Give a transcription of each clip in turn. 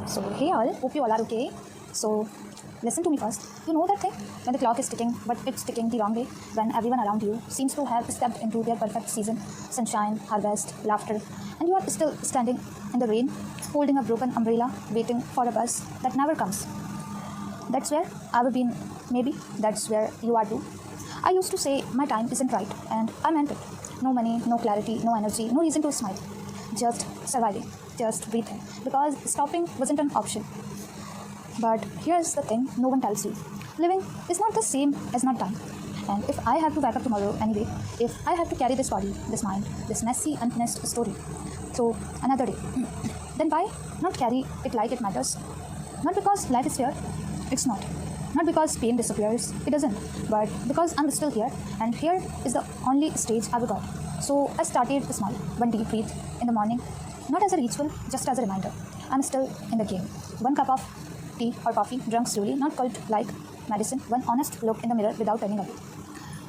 So hey all, hope you all are okay. So listen to me first. You know that thing when the clock is ticking, but it's ticking the wrong way. When everyone around you seems to have stepped into their perfect season, sunshine, harvest, laughter, and you are still standing in the rain, holding a broken umbrella, waiting for a bus that never comes. That's where I've been. Maybe that's where you are too. I used to say my time isn't right, and I meant it. No money, no clarity, no energy, no reason to smile. Just surviving, just breathing, because stopping wasn't an option. But here's the thing no one tells you living is not the same as not dying. And if I have to wake up tomorrow anyway, if I have to carry this body, this mind, this messy, unfinished story through another day, then why not carry it like it matters? Not because life is fair, it's not. Not because pain disappears, it doesn't, but because I'm still here, and here is the only stage I've got. So I started small, one deep breath in the morning, not as a ritual, just as a reminder. I'm still in the game. One cup of tea or coffee, drunk slowly, not cold like medicine, one honest look in the mirror without turning away.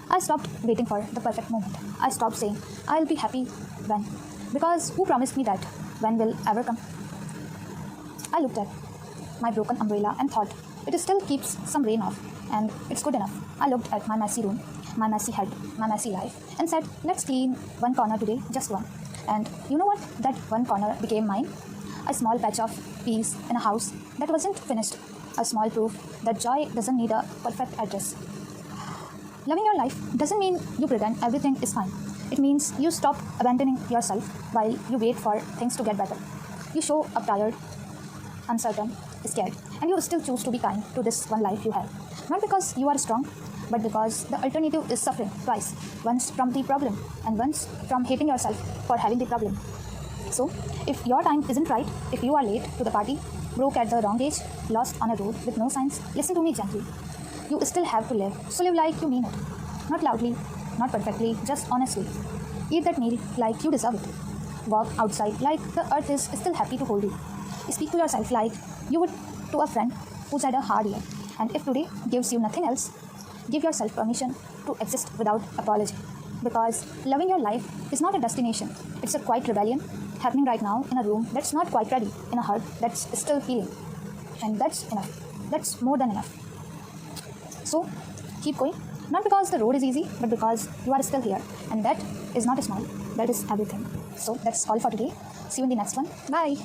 I stopped waiting for the perfect moment. I stopped saying, I'll be happy when. Because who promised me that when will ever come? I looked at my broken umbrella and thought, it still keeps some rain off, and it's good enough. I looked at my messy room, my messy head, my messy life, and said, let's clean one corner today, just one. And you know what? That one corner became mine. A small patch of peace in a house that wasn't finished. A small proof that joy doesn't need a perfect address. Loving your life doesn't mean you pretend everything is fine. It means you stop abandoning yourself while you wait for things to get better. You show up tired, uncertain, scared, and you still choose to be kind to this one life you have. Not because you are strong, but because the alternative is suffering twice. Once from the problem, and once from hating yourself for having the problem. So, if your time isn't right, if you are late to the party, broke at the wrong age, lost on a road with no signs, listen to me gently. You still have to live, so live like you mean it. Not loudly, not perfectly, just honestly. Eat that meal like you deserve it. Walk outside like the earth is still happy to hold you. Speak to yourself like you would to a friend who's had a hard year. And if today gives you nothing else, give yourself permission to exist without apology. Because loving your life is not a destination, it's a quiet rebellion happening right now in a room that's not quite ready, in a heart that's still healing. And that's enough. That's more than enough. So, keep going. Not because the road is easy, but because you are still here. And that is not small, that is everything. So, that's all for today. See you in the next one. Bye.